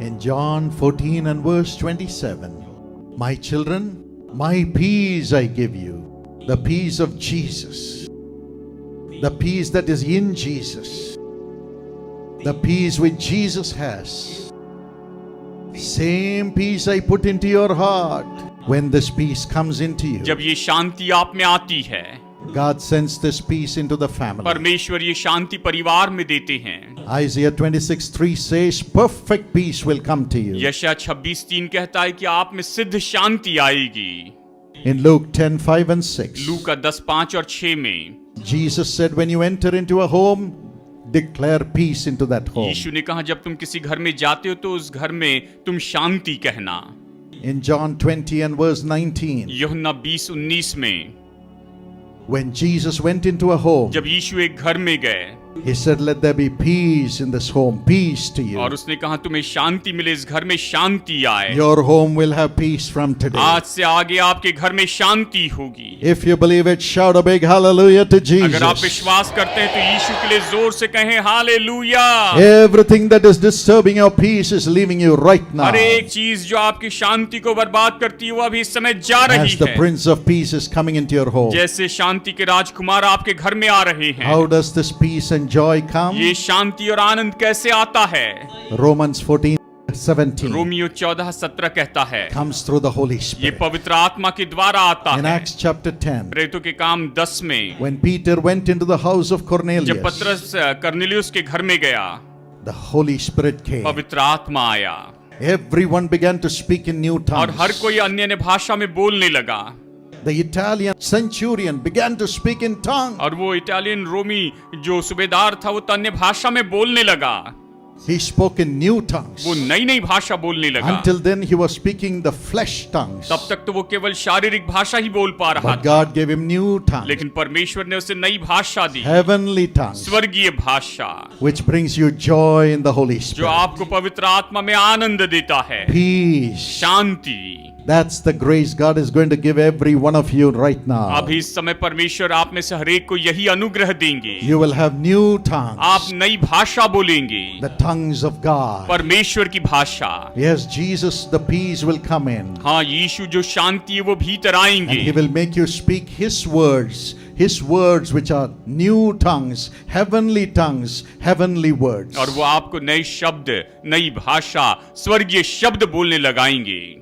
In John 14 and verse 27, my children, my peace I give you, the peace of Jesus, the peace that is in Jesus, the peace which Jesus has. Same peace I put into your heart. When this peace comes into you, जब ये शांति आप में आती है, God sends this peace into the family. परमेश्वर ये शांति परिवार में देते हैं। Isaiah 26:3 says, perfect peace will come to you. यशायाह 26:3 कहता है कि आप में सिद्ध शांति आएगी। In Luke 10:5 and 6, लूका 10:5 और 6 में Jesus said, when you enter into a home, declare peace into that home. यीशु ने कहा जब तुम किसी घर में जाते हो तो उस घर में तुम शांति कहना। In John 20 and verse 19, यूहन्ना 20:19 में when Jesus went into a home, जब यीशु एक घर में गए, he said, let there be peace in this home, peace to you. और उसने कहा तुम्हें शांति मिले, इस घर में शांति आए। Your home will have peace from today. आज से आगे आपके घर में शांति होगी। If you believe it, shout a big hallelujah to अगर आप Jesus. विश्वास करते हैं तो यीशु के लिए जोर से कहें hallelujah. Everything that is disturbing your peace is leaving you right now. हर एक चीज जो आपकी शांति को बर्बाद करती है वो अभी इस समय जा रही As the है। Prince of Peace is coming into your home. जैसे शांति के राजकुमार आपके घर में आ रहे हैं। How does this peace and joy come? ये शांति और आनंद कैसे आता है? Romans 14:17 रोमियो 14:17 कहता है comes through the Holy ये Spirit. पवित्र आत्मा के द्वारा आता In है। Acts chapter 10, प्रेरितों के काम 10 में when Peter went into the house of जब Cornelius, पतरस कर्नेलियुस के घर में गया, the Holy Spirit came. पवित्र आत्मा आया Everyone began to speak in new और हर tongues. कोई अन्य भाषा में बोलने लगा। The Italian centurion began to speak in tongues. और वो इटालियन रोमी जो सूबेदार था वो तो अन्य भाषा में बोलने लगा। He spoke in new tongues. वो नई नई भाषा बोलने लगा। Until then he was speaking the flesh tongues. तब तक तो वो केवल शारीरिक भाषा ही बोल पा रहा But था, God gave him new tongues, लेकिन परमेश्वर ने उसे नई भाषा दी, heavenly tongues, स्वर्गीय भाषा, which brings you joy in the Holy जो Spirit. आपको पवित्र आत्मा में आनंद देता है, Peace. Shanti. That's the grace God is going to give every one of you right now. अभी इस समय परमेश्वर आप में से हरेक को यही अनुग्रह देंगे। You will have new tongues, आप नई भाषा बोलेंगे, the tongues of God. परमेश्वर की भाषा। Yes, Jesus, the peace will come in. हाँ, यीशु जो शांति है वो भीतर And आएंगे he will make you speak his words which are new tongues, heavenly tongues, heavenly words. और वो आपको नए शब्द, नई भाषा, स्वर्गीय शब्द बोलने लगाएंगे।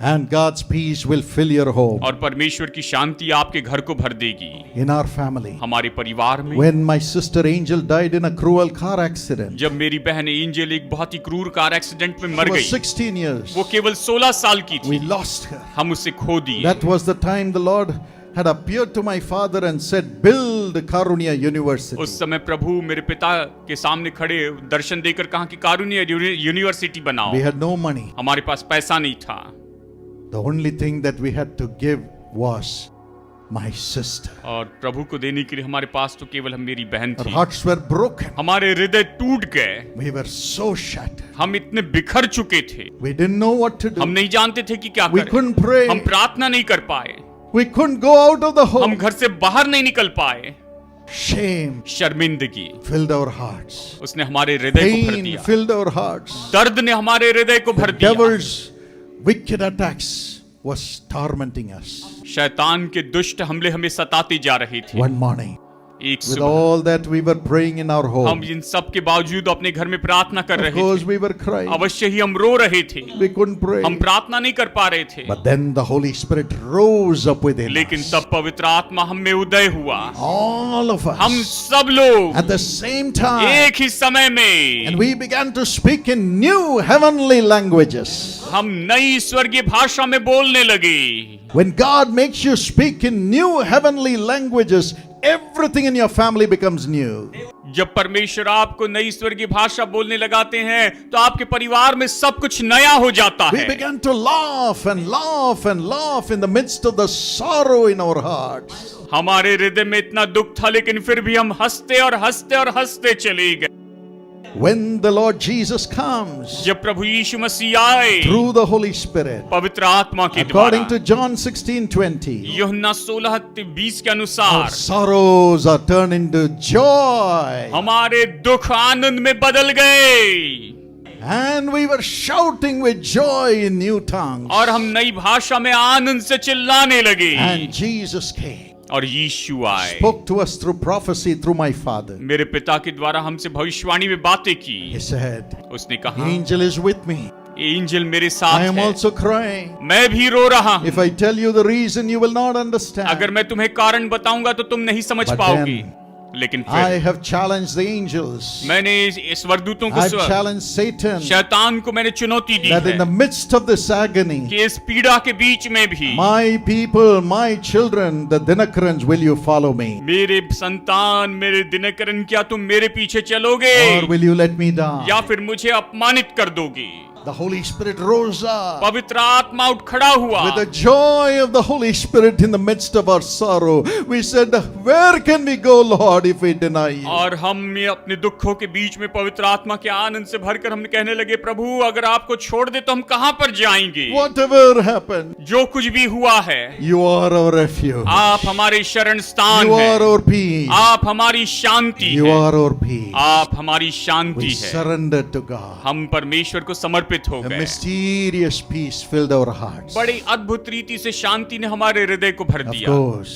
And God's peace will fill your home. और परमेश्वर की शांति आपके घर को भर देगी। In our family, हमारे परिवार में when my sister Angel died in a cruel car accident, जब मेरी बहन एंजल एक बहुत ही क्रूर कार एक्सीडेंट में she मर was गई, 16 years. वो केवल 16 साल की We थी, lost her. हम उसे खो दिए। That was the time the Lord had appeared to my father and said, build Karunya University. उस समय प्रभु मेरे पिता के सामने खड़े दर्शन देकर कहा कि कारुण्य यूनिवर्सिटी बनाओ। We had no money. हमारे पास पैसा नहीं था, The only thing that we had to give was my sister. और प्रभु को देने के लिए हमारे पास तो केवल मेरी बहन Our थी। hearts were broken. हमारे हृदय टूट गए, We were so shattered. हम इतने बिखर चुके थे, We didn't know what to हम do. नहीं जानते थे कि क्या We करें। couldn't pray. हम प्रार्थना नहीं कर पाए, We couldn't go out of the हम home. घर से बाहर नहीं निकल पाए। Shame शर्मिंदगी filled our hearts. उसने हमारे हृदय को भर Pain दिया, filled our hearts. दर्द ने हमारे हृदय को भर The दिया। devil's wicked attacks was tormenting us. शैतान के दुष्ट हमले हमें सताते जा रहे थे। One morning, एक with सुबह all that we were praying in our हम home, इन सब के बावजूद अपने घर में प्रार्थना कर of रहे course थे। we were crying. अवश्य ही हम रो रहे थे, We couldn't pray. हम प्रार्थना नहीं कर पा रहे थे, But then the Holy Spirit rose up within लेकिन us. तब पवित्र आत्मा हम में उदय हुआ। All of हम us सब लोग at the same time. एक ही समय में And we began to speak in new heavenly languages. हम नई स्वर्गीय भाषा में बोलने लगे। When God makes you speak in new heavenly languages, everything in your family becomes new. जब परमेश्वर आपको नई स्वर्गीय भाषा बोलने लगाते हैं तो आपके परिवार में सब कुछ नया हो जाता We है। began to laugh and laugh and laugh in the midst of the sorrow in our hearts. हमारे हृदय में इतना दुख था, लेकिन फिर भी हम हंसते और हंसते और हंसते चले गए। When the Lord Jesus comes जब प्रभु यीशु मसीह आए through the Holy Spirit, पवित्र आत्मा के according द्वारा, to John 16:20, यूहन्ना 16:20 के our अनुसार sorrows are turned into joy. हमारे दुख आनंद में बदल गए। And we were shouting with joy in new tongues. और हम नई भाषा में आनंद से चिल्लाने लगे। And Jesus came, और यीशु आए, spoke to us through prophecy through my father. मेरे पिता के द्वारा हमसे भविष्यवाणी में बातें की। He said, उसने the कहा, angel is with me. Angel मेरे I साथ am है, also crying. मैं भी रो रहा हूँ। If I tell you the reason, you will not understand. अगर मैं तुम्हें कारण बताऊंगा तो तुम नहीं समझ But पाओगी। then, लेकिन I फिर have challenged the angels. मैंने इस स्वर्गदूतों को I've challenged Satan शैतान को मैंने चुनौती दी that है in the midst of this agony, कि इस पीड़ा के बीच में भी my people, my children, the Dinakarans, will you follow me? मेरे संतान, मेरे दिनकरन, क्या तुम मेरे पीछे चलोगे Or will you let me down? या फिर मुझे अपमानित कर दोगे? The Holy Spirit rose up पवित्र आत्मा उठ खड़ा हुआ। with the joy of the Holy Spirit in the midst of our sorrow. We said, where can we go, Lord, if we deny you? और हम ये अपने दुखों के बीच में पवित्र आत्मा के आनंद से भरकर हम कहने लगे, प्रभु अगर आपको छोड़ दे तो हम कहां पर जाएंगे? Whatever happened, जो कुछ भी हुआ है, you are our refuge. आप हमारे शरण स्थान You हैं, are our peace. आप हमारी शांति You हैं, are our peace. आप हमारी शांति We है। surrender to God. हम परमेश्वर को समर्पित हो A गए। mysterious peace filled our hearts. बड़ी अद्भुत रीति से शांति ने हमारे हृदय को भर Of दिया। course,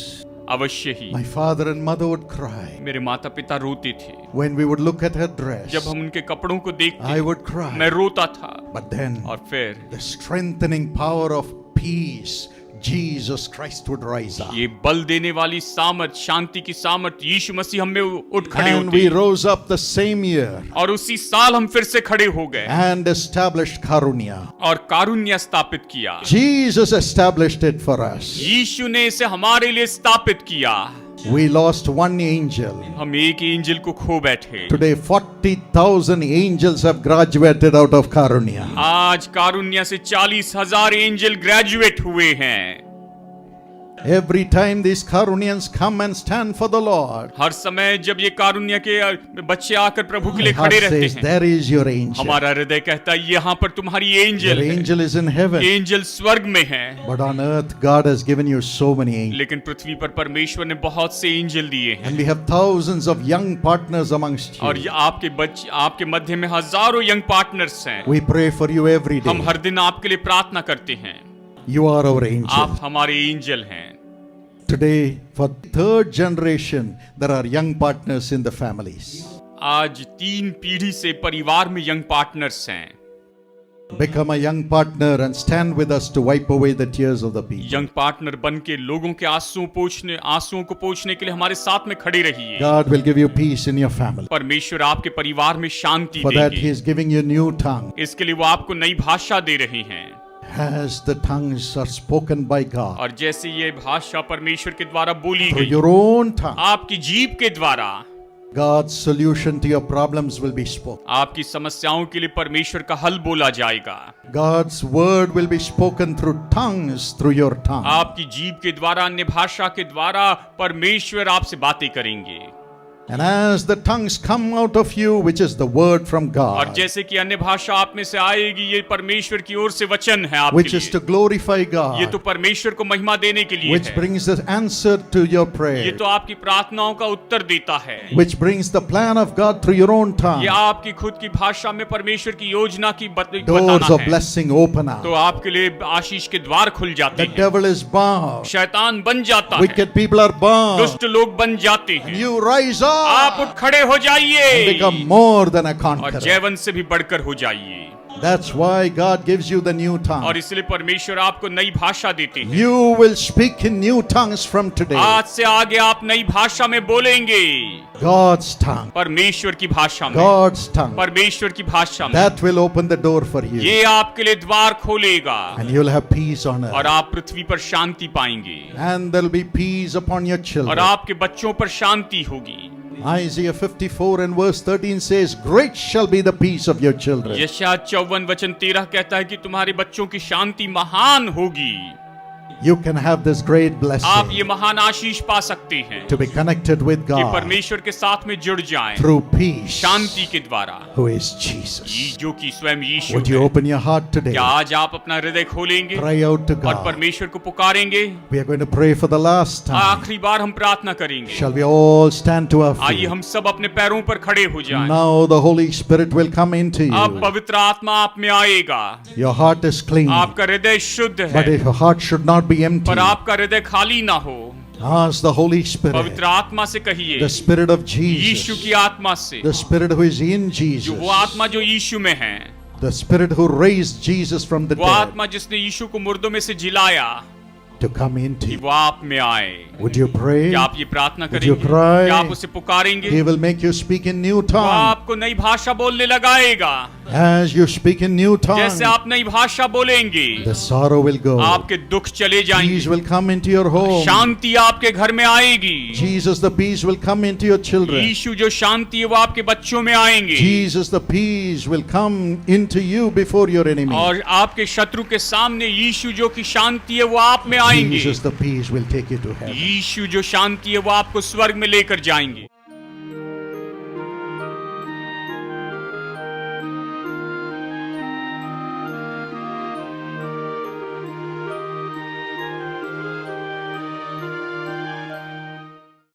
अवश्य ही my father and mother would cry. मेरे माता पिता रोते थे। When we would look at her dress, जब हम उनके कपड़ों को I देखते would cry. मैं रोता था। But then, और फिर the strengthening power of peace, Jesus Christ would rise up. ये बल देने वाली सामर्थ, शांति की सामर्थ यीशु मसीह हम में उठ खड़े And होते we हैं। rose up the same year और उसी साल हम फिर से खड़े हो गए and established Karunya. और कारुण्य स्थापित किया। Jesus established it for us. यीशु ने इसे हमारे लिए स्थापित किया। We lost one angel. हम एक एंजल को खो बैठे। Today, 40,000 angels have graduated out of Karunya. आज कारुण्य से 40,000 एंजल ग्रेजुएट हुए हैं। Every time these Karunyans come and stand for the Lord, हर समय जब ये कारुण्य के बच्चे आकर प्रभु के my लिए heart खड़े रहते says, हैं, there is your angel. हमारा हृदय कहता है यहाँ पर तुम्हारी एंजल Your है। angel is in heaven. Angel स्वर्ग में है। But on earth, God has given you so many angels. लेकिन पृथ्वी पर परमेश्वर ने बहुत से एंजल दिए हैं। And we have thousands of young partners amongst और you. ये आपके बच्चे, आपके मध्य में हजारों यंग पार्टनर्स हैं। We pray for you every हम day. हर दिन आपके लिए प्रार्थना करते हैं। You are our angel. आप हमारे एंजल हैं। Today, for third generation, there are young partners in the families. आज 3 पीढ़ी से परिवार में यंग पार्टनर्स हैं। Become a young partner and stand with us to wipe away the tears of the people. Young partner बन के लोगों के आंसुओं को पोंछने के लिए हमारे साथ में खड़े रहिए। God will give you peace in your family. परमेश्वर आपके परिवार में शांति For that, He देंगे। is giving you new tongue. इसके लिए वो आपको नई भाषा दे रहे हैं। As the tongues are spoken by God, और जैसे ये भाषा परमेश्वर के द्वारा बोली through गई, your own tongue, आपकी जीभ के द्वारा God's solution to your problems will be spoken. आपकी समस्याओं के लिए परमेश्वर का हल बोला जाएगा। God's word will be spoken through tongues, through your tongue. आपकी जीभ के द्वारा, अन्य भाषा के द्वारा परमेश्वर आपसे बातें करेंगे। And as the tongues come out of you, which is the word from और God, जैसे कि अन्य भाषा आप में से आएगी, ये परमेश्वर की ओर से वचन है आपके which is to लिए। glorify ये God, तो परमेश्वर को महिमा देने के लिए which है। brings the answer to your ये prayer, तो आपकी प्रार्थनाओं का उत्तर देता है। which brings the plan of God through your own tongue. ये आपकी खुद की भाषा में परमेश्वर की योजना की Doors बताना of है। blessing open तो up. आपके लिए आशीष के द्वार खुल जाते The हैं। devil is bound. शैतान बन जाता है। Wicked people are bound. दुष्ट लोग बन जाते हैं। You rise आप up उठ खड़े हो and जाइए become more than a और conqueror. जयवंत से भी बढ़कर हो जाइए। That's why God gives you the new और tongue. इसलिए परमेश्वर आपको नई भाषा देते हैं। You will speak in new tongues from today. आज से आगे आप नई भाषा में बोलेंगे। God's tongue. परमेश्वर की भाषा में। God's tongue. परमेश्वर की भाषा में। That will open the door for you. ये आपके लिए द्वार खोलेगा And you'll have peace on और earth. आप पृथ्वी पर शांति पाएंगे And there'll be peace upon your और children. आपके बच्चों पर शांति होगी। Isaiah 54 and verse 13 says, great shall be the peace of your children. यशायाह 54 वचन 13 कहता है कि तुम्हारे बच्चों की शांति महान होगी। You can have this great आप blessing ये महान आशीष पा सकते हैं to be connected with कि God परमेश्वर के साथ में जुड़ जाएं through peace, शांति के द्वारा, who is Jesus. जो कि स्वयं यीशु Would you है। open your heart today? क्या आज आप अपना हृदय खोलेंगे Cry out to और God. परमेश्वर को पुकारेंगे? We are going to pray for the last time. आखिरी बार हम प्रार्थना करेंगे। Shall we all stand to our आइए feet? हम सब अपने पैरों पर खड़े हो जाएं। Now the Holy Spirit will come into अब you. पवित्र आत्मा आप में आएगा। Your heart is clean, आपका हृदय शुद्ध but है, your heart should not be empty. पर आपका हृदय खाली ना हो। Ask the Holy Spirit, पवित्र आत्मा से कहिए, the Spirit of Yeshu Jesus, की आत्मा से, the Spirit who is in जो Jesus, वो आत्मा जो यीशु में है, the Spirit who raised Jesus from the वो dead, आत्मा जिसने यीशु को मुर्दों में से जिलाया, to come into कि you. वो आप में आए। Would you pray? क्या आप ये प्रार्थना Would you करेंगे? cry? क्या आप उसे पुकारेंगे? He will make you speak in new वो tongue. आपको नई भाषा बोलने लगाएगा। As you speak in new tongue, जैसे आप नई भाषा बोलेंगे, the sorrow will go. आपके दुख चले Peace जाएंगे, will come into your home. शांति आपके घर में आएगी। Jesus, the peace will come into your children. यीशु जो शांति है वो आपके बच्चों में आएंगे, Jesus, the peace will come into you before your enemy. और आपके शत्रु के सामने यीशु जो की शांति है वो आप में आएंगे। Jesus, the peace will take you to heaven. यीशु जो शांति है वो आपको स्वर्ग में लेकर जाएंगे।